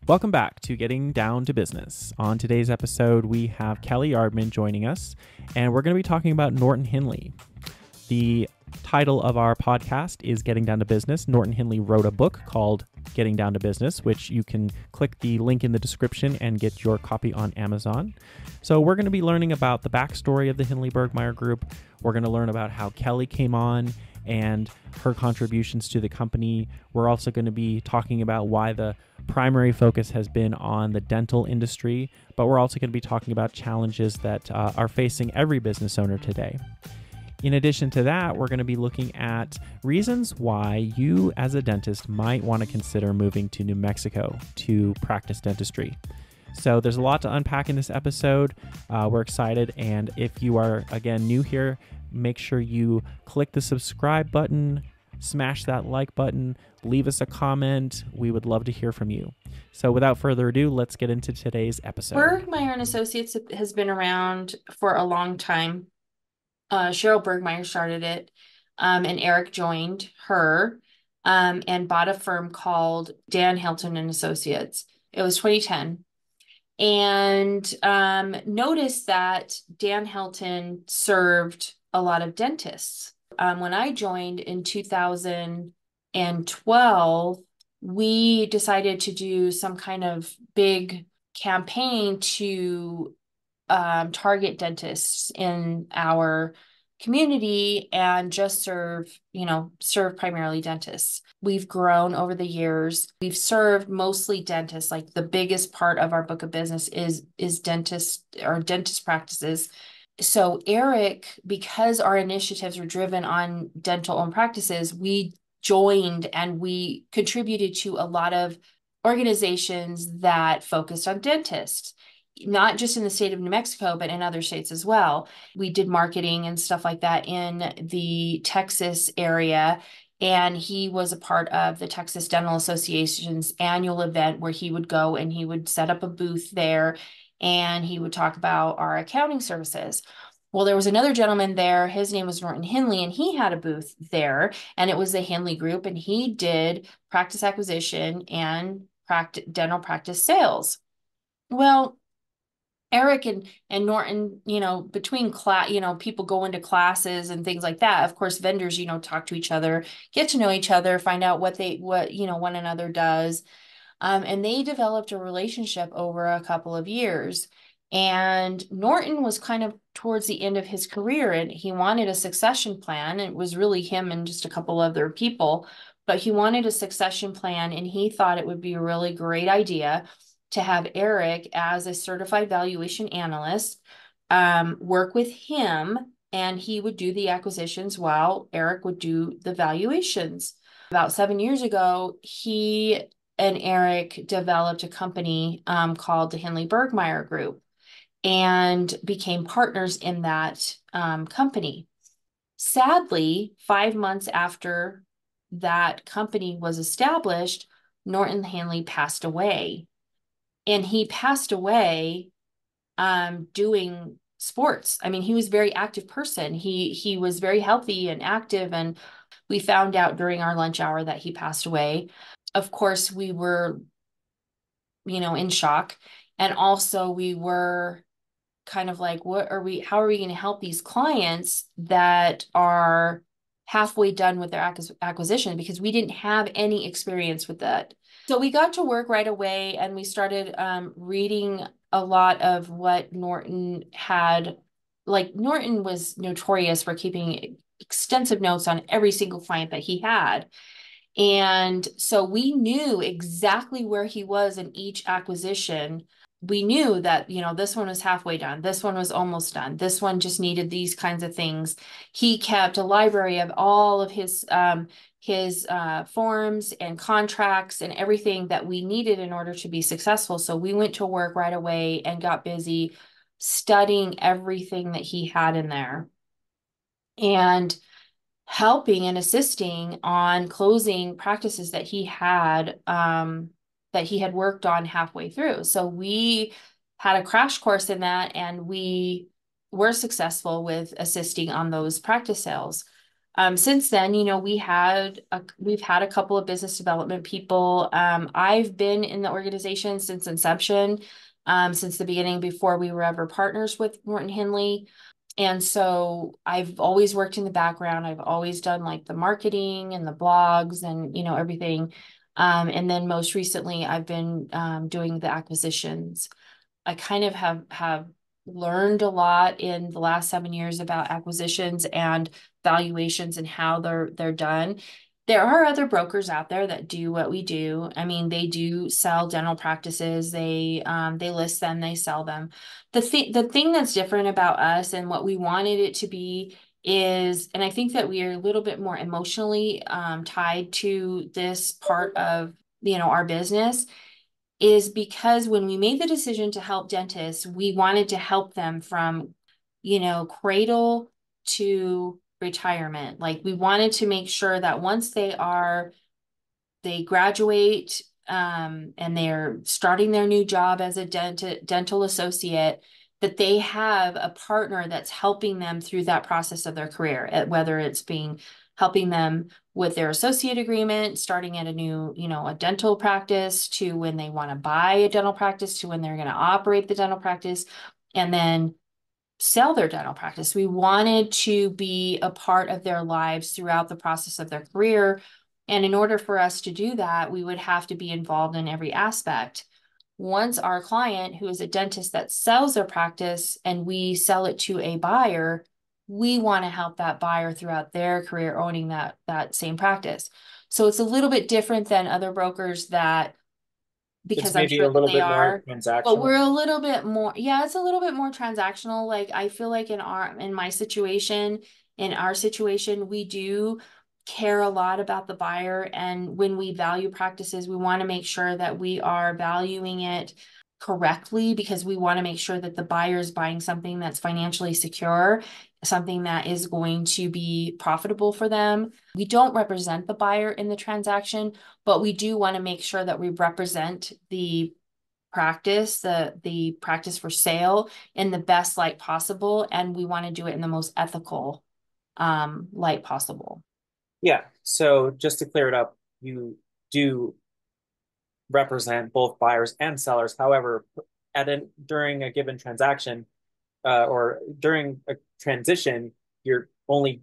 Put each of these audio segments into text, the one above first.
Welcome back to Getting Down to Business. On today's episode, we have Kelly Yardman joining us, and we're going to be talking about Norton Hindley. The title of our podcast is Getting Down to Business. Norton Hindley wrote a book called Getting Down to Business, which you can click the link in the description and get your copy on Amazon. So we're going to be learning about the backstory of the Hindley Burgmaier Group. We're going to learn about how Kelly came on and her contributions to the company. We're also going to be talking about why the primary focus has been on the dental industry, but we're also going to be talking about challenges that are facing every business owner today. In addition to that, we're going to be looking at reasons why you as a dentist might want to consider moving to New Mexico to practice dentistry. So there's a lot to unpack in this episode. We're excited. And if you are, again, new here, make sure you click the subscribe button, smash that like button, leave us a comment. We would love to hear from you. So without further ado, let's get into today's episode. Burgmaier and Associates has been around for a long time. Cheryl Burgmaier started it, and Eric joined her and bought a firm called Dan Hilton and Associates. It was 2010. And noticed that Dan Hilton served a lot of dentists. When I joined in 2012, we decided to do some kind of big campaign to target dentists in our community and just serve primarily dentists. We've grown over the years. We've served mostly dentists. Like the biggest part of our book of business is dentist or dentist practices. So Eric, because our initiatives were driven on dental-owned practices, we joined and we contributed to a lot of organizations that focused on dentists, not just in the state of New Mexico, but in other states as well. We did marketing and stuff like that in the Texas area. And he was a part of the Texas Dental Association's annual event where he would go and he would set up a booth there and he would talk about our accounting services. Well, there was another gentleman there. His name was Norton Hindley, and he had a booth there, and it was the Hindley Group, and he did practice acquisition and dental practice sales. Well, Eric and Norton, between class, people go into classes and things like that. Of course, vendors, talk to each other, get to know each other, find out what one another does. And they developed a relationship over a couple of years. And Norton was kind of towards the end of his career and he wanted a succession plan. It was really him and just a couple other people, but he wanted a succession plan and he thought it would be a really great idea to have Eric as a certified valuation analyst, work with him, and he would do the acquisitions while Eric would do the valuations. About 7 years ago, he and Eric developed a company called the Hindley Burgmaier Group and became partners in that company. Sadly, 5 months after that company was established, Norton Hindley passed away. And he passed away doing sports. I mean, he was a very active person. He was very healthy and active. And we found out during our lunch hour that he passed away. Of course, we were, in shock. And also we were kind of like, how are we going to help these clients that are halfway done with their acquisition? Because we didn't have any experience with that. So we got to work right away and we started reading a lot of what Norton had. Like Norton was notorious for keeping extensive notes on every single client that he had. And so we knew exactly where he was in each acquisition. We knew that, this one was halfway done. This one was almost done. This one just needed these kinds of things. He kept a library of all of his forms and contracts and everything that we needed in order to be successful. So we went to work right away and got busy studying everything that he had in there and helping and assisting on closing practices that he had worked on halfway through. So we had a crash course in that and we were successful with assisting on those practice sales. Since then, we've had a couple of business development people. I've been in the organization since inception, since the beginning before we were ever partners with Norton Hindley. And so I've always worked in the background. I've always done like the marketing and the blogs and, everything. And then most recently, I've been doing the acquisitions. I kind of have learned a lot in the last 7 years about acquisitions and valuations and how they're done. There are other brokers out there that do what we do. I mean, they do sell dental practices. They list them, they sell them. The thing that's different about us and what we wanted it to be is, and I think that we are a little bit more emotionally tied to this part of our business, is because when we made the decision to help dentists, we wanted to help them from, cradle to retirement. Like we wanted to make sure that once they graduate, and they're starting their new job as a dental associate, that they have a partner that's helping them through that process of their career, whether it's helping them with their associate agreement, starting at a new, a dental practice, to when they want to buy a dental practice, to when they're going to operate the dental practice, and then sell their dental practice. We wanted to be a part of their lives throughout the process of their career. And in order for us to do that, we would have to be involved in every aspect. Once our client, who is a dentist that sells their practice, and we sell it to a buyer, we want to help that buyer throughout their career owning that same practice. So it's a little bit different than other brokers that, It's because I'm maybe a sure that little they bit more are, but we're transactional. a little bit more, yeah, it's a little bit more transactional. Like I feel like in my situation, in our situation, we do care a lot about the buyer. And when we value practices, we want to make sure that we are valuing it correctly, because we want to make sure that the buyer is buying something that's financially secure, something that is going to be profitable for them. We don't represent the buyer in the transaction, but we do want to make sure that we represent the practice for sale in the best light possible, and we want to do it in the most ethical light possible. Yeah. So just to clear it up, you do represent both buyers and sellers. However, during a given transaction, or during a transition, you're only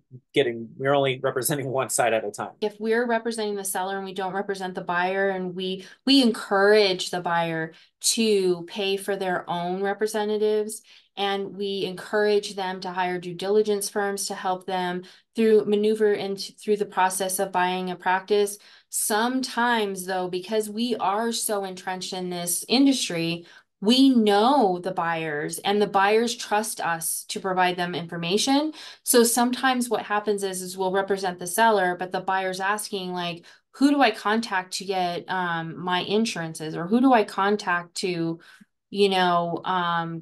representing one side at a time. If we're representing the seller and we don't represent the buyer, and we encourage the buyer to pay for their own representatives, and we encourage them to hire due diligence firms to help them maneuver into through the process of buying a practice. Sometimes though, because we are so entrenched in this industry, we know the buyers, and the buyers trust us to provide them information. So sometimes what happens is we'll represent the seller, but the buyer's asking, like, who do I contact to get my insurances, or who do I contact to,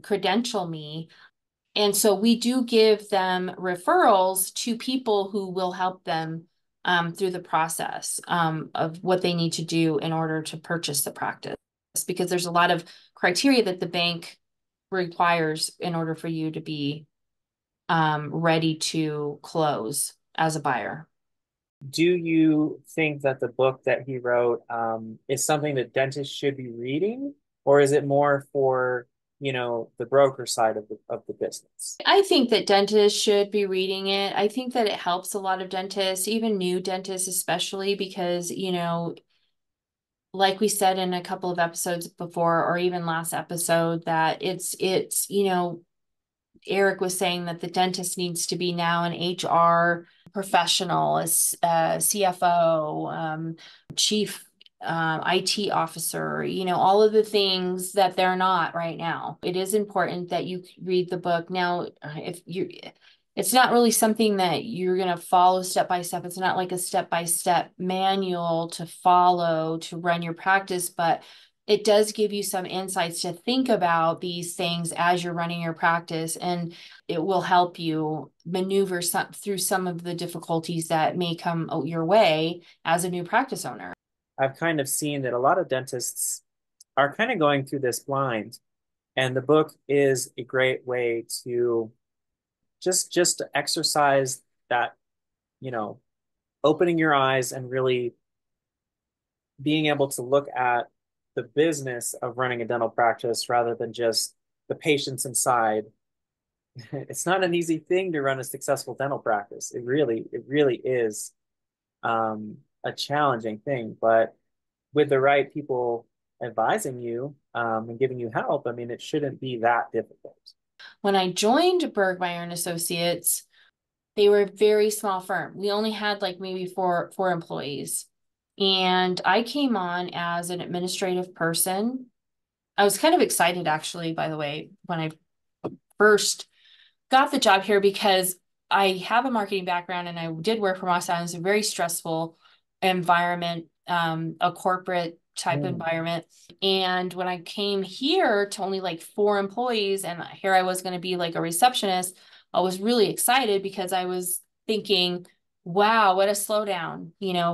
credential me? And so we do give them referrals to people who will help them through the process of what they need to do in order to purchase the practice, because there's a lot of criteria that the bank requires in order for you to be ready to close as a buyer. Do you think that the book that he wrote is something that dentists should be reading, or is it more for, the broker side of the business? I think that dentists should be reading it. I think that it helps a lot of dentists, even new dentists, especially because, like we said in a couple of episodes before, or even last episode, that it's, Eric was saying that the dentist needs to be now an HR professional, a CFO, chief IT officer, all of the things that they're not right now. It is important that you read the book. Now, if you, it's not really something that you're going to follow step by step. It's not like a step by step manual to follow to run your practice, but it does give you some insights to think about these things as you're running your practice, and it will help you maneuver through some of the difficulties that may come your way as a new practice owner. I've kind of seen that a lot of dentists are kind of going through this blind, and the book is a great way to just to exercise that, opening your eyes and really being able to look at the business of running a dental practice rather than just the patients inside. It's not an easy thing to run a successful dental practice. It really is a challenging thing, but with the right people advising you and giving you help, I mean, it shouldn't be that difficult. When I joined Burgmaier and Associates, they were a very small firm. We only had like maybe four employees. And I came on as an administrative person. I was kind of excited, actually, by the way, when I first got the job here, because I have a marketing background and I did work for Moss Island. It's a very stressful environment, a corporate type environment. And when I came here to only like 4 employees, and here I was going to be like a receptionist, I was really excited because I was thinking, wow, what a slowdown,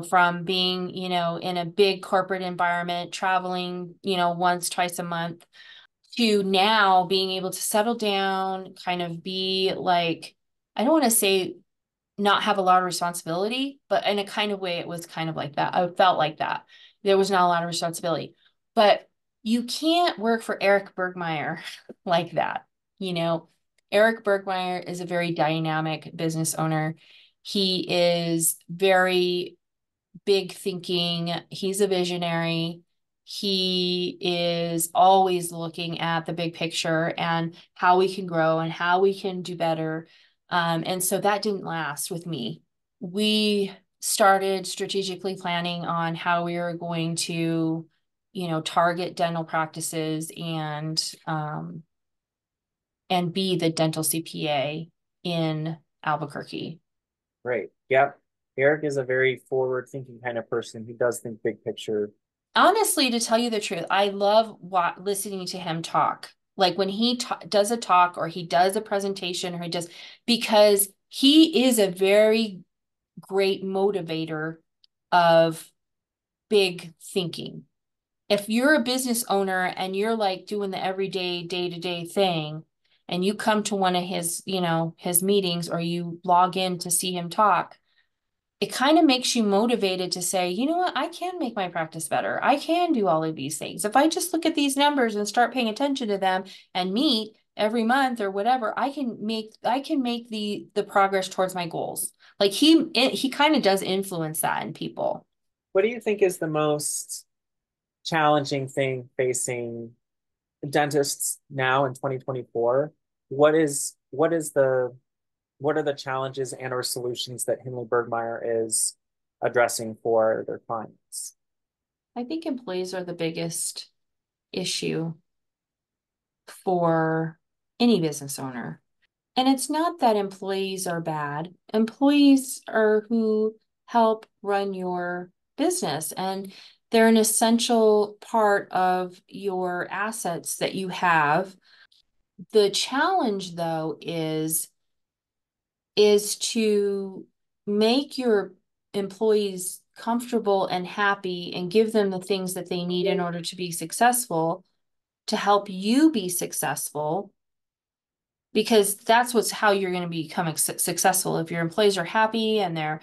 from being, in a big corporate environment, traveling, once, twice a month, to now being able to settle down, kind of be like, I don't want to say not have a lot of responsibility, but in a kind of way, it was kind of like that. I felt like that. There was not a lot of responsibility, but you can't work for Eric Burgmaier like that. Eric Burgmaier is a very dynamic business owner. He is very big thinking. He's a visionary. He is always looking at the big picture and how we can grow and how we can do better. And so that didn't last with me. We started strategically planning on how we were going to, target dental practices and be the dental CPA in Albuquerque. Great. Yep. Eric is a very forward-thinking kind of person. He does think big picture. Honestly, to tell you the truth, I love listening to him talk. Like when he does a talk or he does a presentation or because he is a very great motivator of big thinking. If you're a business owner and you're like doing the everyday, day-to-day thing, and you come to one of his, his meetings, or you log in to see him talk, it kind of makes you motivated to say, you know what, I can make my practice better. I can do all of these things. If I just look at these numbers and start paying attention to them and meet every month or whatever, I can make the progress towards my goals. Like he kind of does influence that in people. What do you think is the most challenging thing facing dentists now in 2024? What are the challenges and or solutions that Hindley Burgmaier is addressing for their clients? I think employees are the biggest issue for any business owner. And it's not that employees are bad. Employees are who help run your business, and they're an essential part of your assets that you have. The challenge, though, is to make your employees comfortable and happy and give them the things that they need in order to be successful, to help you be successful, because that's how you're going to become successful. If your employees are happy and they're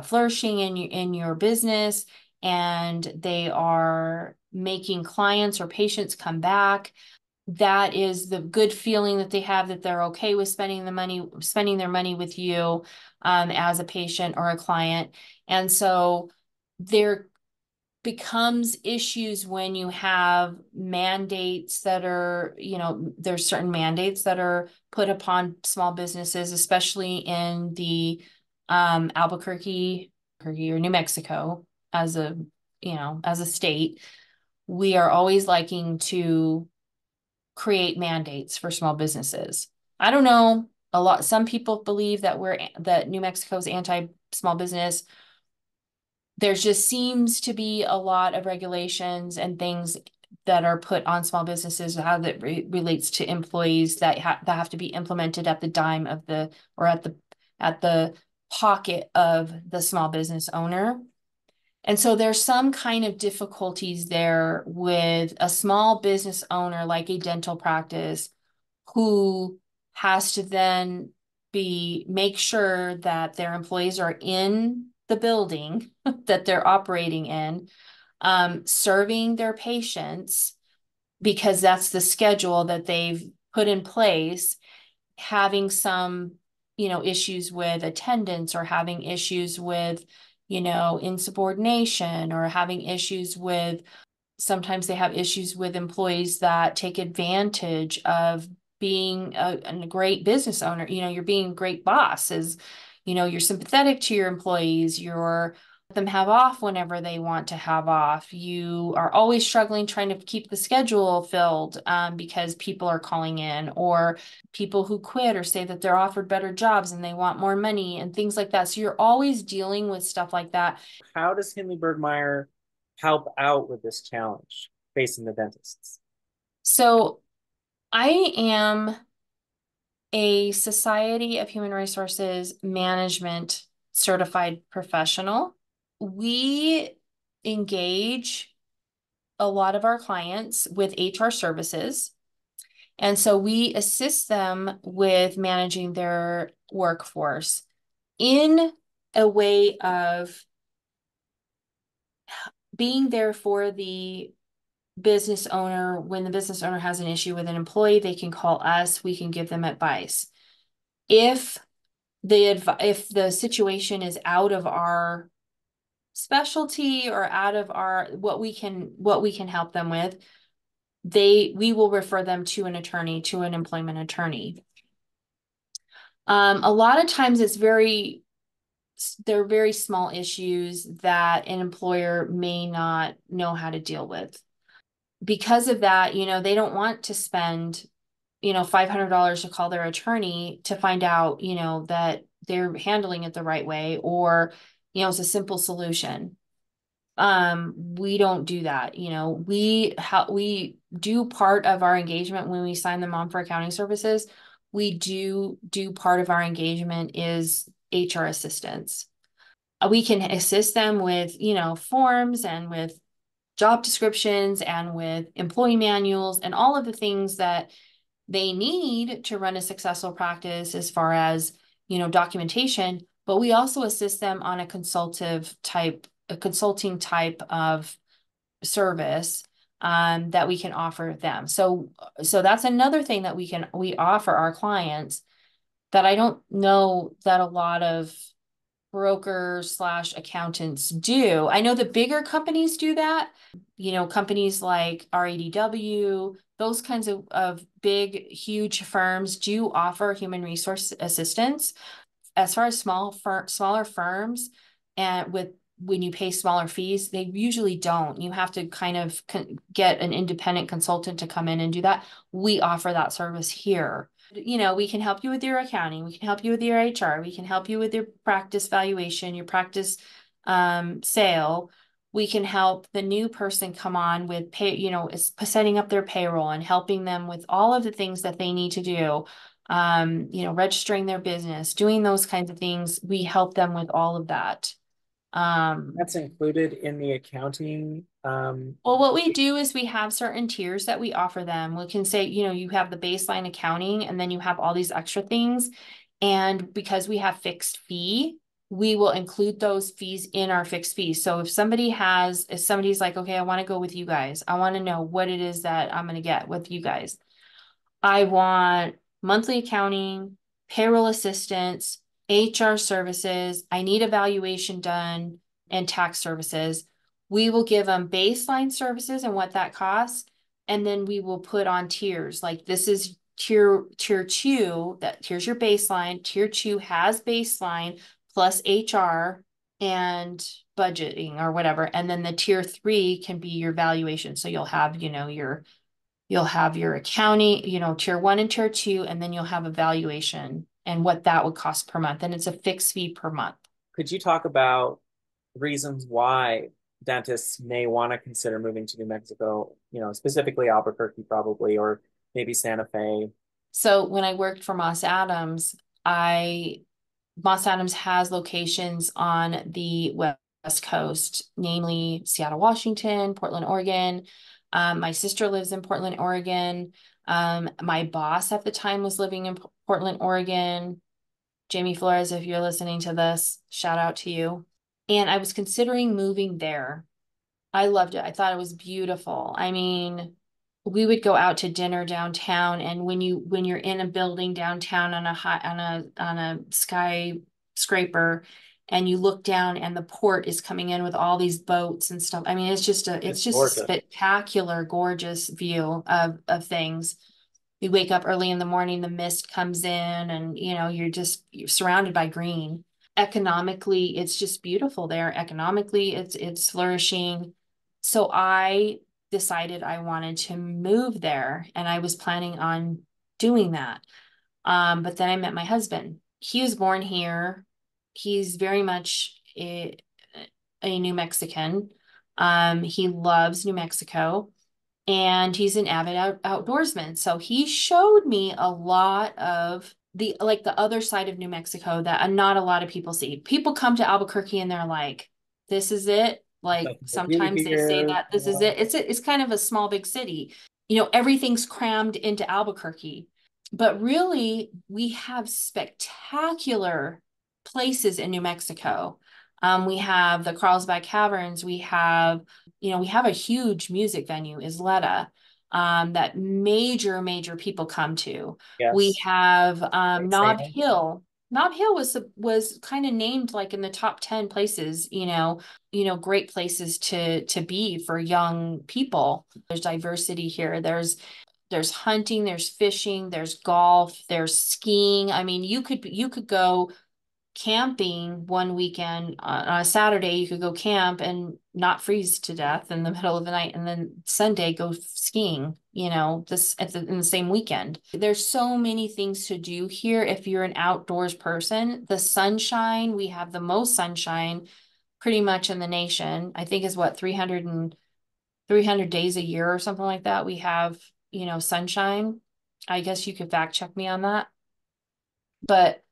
flourishing in your business, and they are making clients or patients come back, that is the good feeling that they have, that they're okay with spending their money with you as a patient or a client. And so there becomes issues when you have mandates that are, there's certain mandates that are put upon small businesses, especially in the Albuquerque or New Mexico as a state. We are always liking to create mandates for small businesses. I don't know, some people believe that New Mexico's anti-small business. There just seems to be a lot of regulations and things that are put on small businesses, how that relates to employees that have to be implemented at the dime of or at the pocket of the small business owner. And so there's some kind of difficulties there with a small business owner like a dental practice who has to then make sure that their employees are in the building that they're operating in, serving their patients, because that's the schedule that they've put in place, having some, issues with attendance, or having issues with, insubordination, or having issues with, sometimes they have issues with employees that take advantage of being a great business owner. You're being a great boss, you're sympathetic to your employees, you're let them have off whenever they want to have off. You are always struggling trying to keep the schedule filled, because people are calling in, or people who quit or say that they're offered better jobs and they want more money and things like that. So you're always dealing with stuff like that. How does Hindley Burgmaier help out with this challenge facing the dentists? So I am a Society of Human Resources Management certified professional. We engage a lot of our clients with HR services. And so we assist them with managing their workforce in a way of being there for the business owner. When the business owner has an issue with an employee, they can call us, we can give them advice. If the situation is out of our specialty, or out of our what we can help them with, we will refer them to an attorney, to an employment attorney. A lot of times they're very small issues that an employer may not know how to deal with. Because of that, they don't want to spend, $500 to call their attorney to find out, that they're handling it the right way, or, it's a simple solution. We don't do that. We do part of our engagement when we sign them on for accounting services. We do part of our engagement is HR assistance. We can assist them with, forms, and with job descriptions, and with employee manuals, and all of the things that they need to run a successful practice as far as, documentation. But we also assist them on a consulting type of service, that we can offer them. So that's another thing that we offer our clients that I don't know that a lot of brokers / accountants do. I know the bigger companies do that. Companies like RADW, those kinds of big, huge firms do offer human resource assistance. As far as smaller firms, and when you pay smaller fees, they usually don't. You have to kind of get an independent consultant to come in and do that. We offer that service here. We can help you with your accounting. We can help you with your HR. We can help you with your practice valuation, your practice sale. We can help the new person come on with setting up their payroll and helping them with all of the things that they need to do. Registering their business, doing those kinds of things. We help them with all of that. That's included in the accounting. Well, what we do is we have certain tiers that we offer them. We can say, you have the baseline accounting, and then you have all these extra things. And because we have fixed fee, we will include those fees in our fixed fees. So if somebody's like, okay, I want to go with you guys, I want to know what it is that I'm going to get with you guys. I want monthly accounting, payroll assistance, HR services. I need evaluation done, and tax services. We will give them baseline services and what that costs. And then we will put on tiers. Like, this is tier 2, here's your baseline. Tier 2 has baseline plus HR and budgeting or whatever. And then the tier 3 can be your valuation. So you'll have, you'll have your accounting, tier 1 and tier 2, and then you'll have evaluation and what that would cost per month. And it's a fixed fee per month. Could you talk about reasons why dentists may want to consider moving to New Mexico, specifically Albuquerque probably, or maybe Santa Fe? So when I worked for Moss Adams, Moss Adams has locations on the West Coast, namely Seattle, Washington, Portland, Oregon. My sister lives in Portland, Oregon. My boss at the time was living in Portland, Oregon. Jamie Flores, if you're listening to this, shout out to you. And I was considering moving there. I loved it. I thought it was beautiful. I mean, we would go out to dinner downtown, and when you're in a building downtown on a skyscraper, and you look down and the port is coming in with all these boats and stuff. I mean, it's It's just a gorgeous. spectacular, gorgeous view of things. You wake up early in the morning, the mist comes in, and you're surrounded by green. Economically, it's just beautiful there. Economically, it's flourishing. So I decided I wanted to move there, and I was planning on doing that. But then I met my husband. He was born here. He's very much a New Mexican. He loves New Mexico, and he's an avid outdoorsman. So he showed me a lot of the other side of New Mexico that not a lot of people see. People come to Albuquerque and they're like, this is it. Like Nothing to do sometimes they say here. that this is it. It's kind of a small big city. Everything's crammed into Albuquerque. But really, we have spectacular places in New Mexico. We have the Carlsbad Caverns. We have a huge music venue, Isleta, that major people come to. We Yes. have Great Nob sailing. Hill. Nob Hill was kind of named like in the top 10 places, great places to be for young people. There's diversity here. There's hunting, there's fishing, there's golf, there's skiing. I mean, you could go camping one weekend on a Saturday. You could go camp and not freeze to death in the middle of the night, and then Sunday go skiing. In the same weekend. There's so many things to do here if you're an outdoors person. The sunshine, we have the most sunshine pretty much in the nation. I think is what 300 days a year or something like that. We have, sunshine. I guess you could fact check me on that. But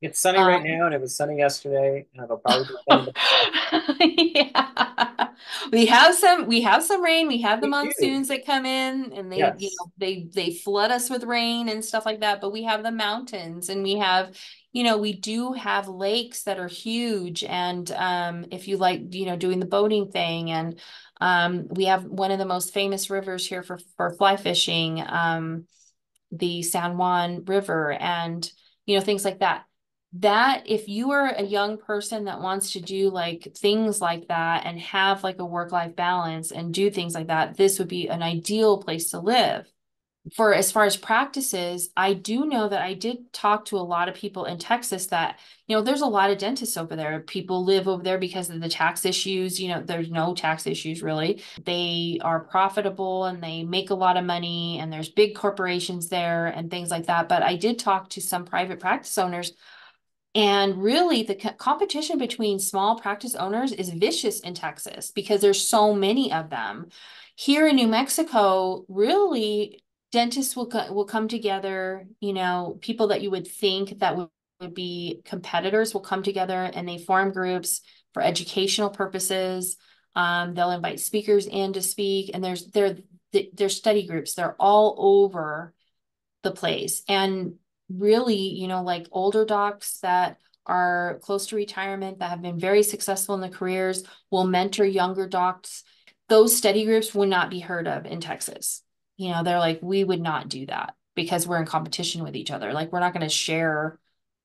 It's sunny right um now, and it was sunny yesterday, and it'll probably be sunny tomorrow. yeah. We have some rain. We have the We do. monsoons that come in, and they, Yes. they flood us with rain and stuff like that. But we have the mountains, and we do have lakes that are huge. And if you like, doing the boating thing, and we have one of the most famous rivers here for fly fishing, the San Juan River, and things like that. That if you are a young person that wants to do like things like that and have like a work-life balance and do things like that, this would be an ideal place to live. For as far as practices, I do know that I did talk to a lot of people in Texas that, there's a lot of dentists over there. People live over there because of the tax issues. There's no tax issues really. They are profitable and they make a lot of money, and there's big corporations there and things like that. But I did talk to some private practice owners, and really, the competition between small practice owners is vicious in Texas because there's so many of them. Here in New Mexico, really, dentists will come together. People that you would think that would be competitors will come together, and they form groups for educational purposes. They'll invite speakers in to speak, and there's study groups. They're all over the place. And really, like older docs that are close to retirement that have been very successful in their careers will mentor younger docs. Those study groups would not be heard of in Texas. They're like, we would not do that because we're in competition with each other. Like, we're not going to share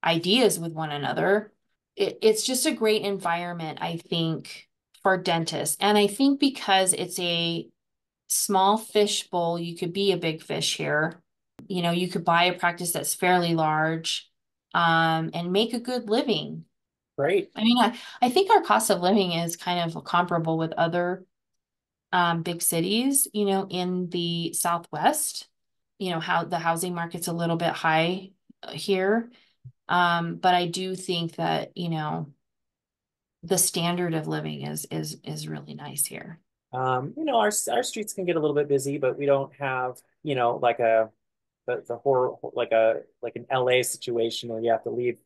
ideas with one another. It's just a great environment, I think, for dentists. And I think because it's a small fish bowl, you could be a big fish here. You could buy a practice that's fairly large, and make a good living. Great. I mean, I think our cost of living is kind of comparable with other big cities, in the Southwest. How the housing market's a little bit high here. But I do think that, the standard of living is really nice here. Our streets can get a little bit busy, but we don't have, like the horror, like an LA situation where you have to leave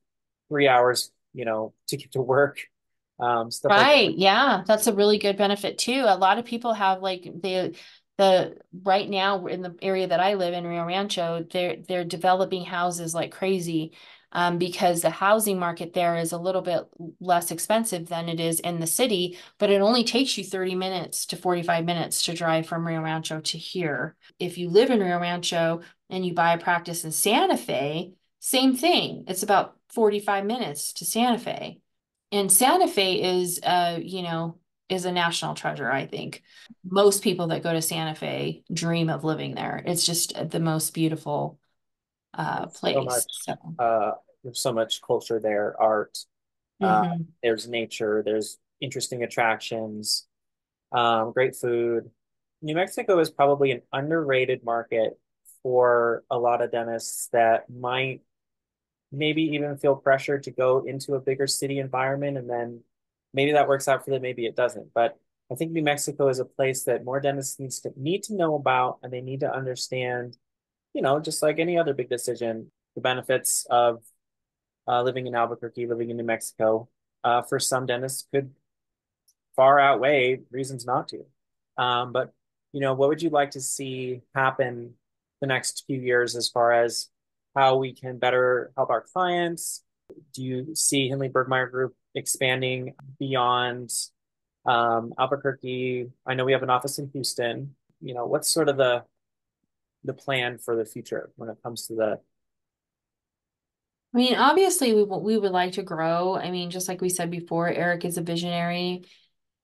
3 hours, to get to work, stuff like that. Right. Yeah. That's a really good benefit too. A lot of people have like the right now in the area that I live in, Rio Rancho, they're developing houses like crazy. because the housing market there is a little bit less expensive than it is in the city, but it only takes you 30 minutes to 45 minutes to drive from Rio Rancho to here. If you live in Rio Rancho and you buy a practice in Santa Fe, same thing. It's about 45 minutes to Santa Fe. And Santa Fe is, is a national treasure, I think. Most people that go to Santa Fe dream of living there. It's just the most beautiful So place. much, So, there's so much culture there, art, mhm. there's nature, there's interesting attractions, great food. New Mexico is probably an underrated market for a lot of dentists that might maybe even feel pressure to go into a bigger city environment, and then maybe that works out for them, maybe it doesn't. But I think New Mexico is a place that more dentists need to know about, and they need to understand, just like any other big decision, the benefits of living in Albuquerque, living in New Mexico. For some dentists could far outweigh reasons not to. But what would you like to see happen the next few years as far as how we can better help our clients? Do you see Hindley Burgmaier Group expanding beyond Albuquerque? I know we have an office in Houston. What's sort of the plan for the future when it comes to the I mean, obviously, we would like to grow. I mean, just like we said before, Eric is a visionary,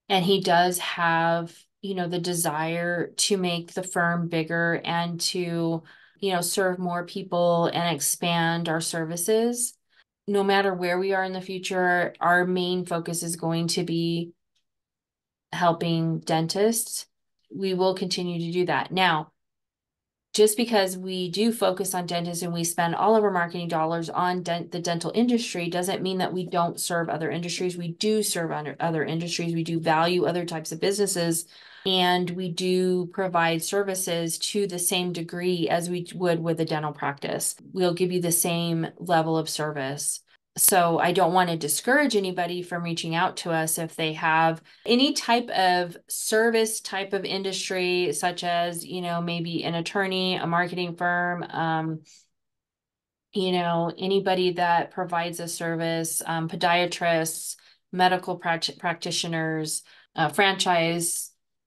and he does have, the desire to make the firm bigger and to, serve more people and expand our services. No matter where we are in the future, our main focus is going to be helping dentists. We will continue to do that. Now, just because we do focus on dentists and we spend all of our marketing dollars on the dental industry doesn't mean that we don't serve other industries. We do serve other industries. We do value other types of businesses, and we do provide services to the same degree as we would with a dental practice. We'll give you the same level of service. So I don't want to discourage anybody from reaching out to us if they have any type of service type of industry, such as, maybe an attorney, a marketing firm, anybody that provides a service, podiatrists, medical practitioners,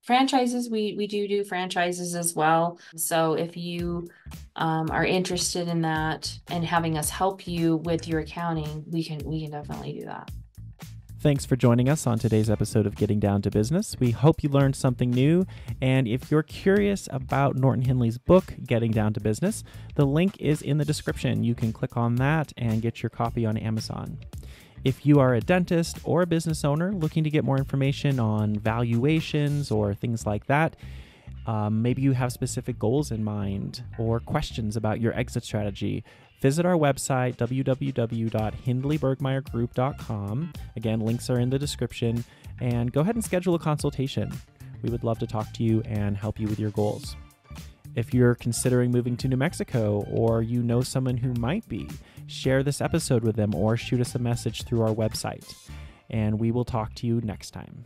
franchises. We do franchises as well. So if you are interested in that and having us help you with your accounting, we can definitely do that. Thanks for joining us on today's episode of Getting Down to Business. We hope you learned something new. And if you're curious about Norton Hindley's book, Getting Down to Business, the link is in the description. You can click on that and get your copy on Amazon. If you are a dentist or a business owner looking to get more information on valuations or things like that, maybe you have specific goals in mind or questions about your exit strategy, visit our website, www.hindleyburgmeiergroup.com. Again, links are in the description, and go ahead and schedule a consultation. We would love to talk to you and help you with your goals. If you're considering moving to New Mexico or you know someone who might be, share this episode with them or shoot us a message through our website. And we will talk to you next time.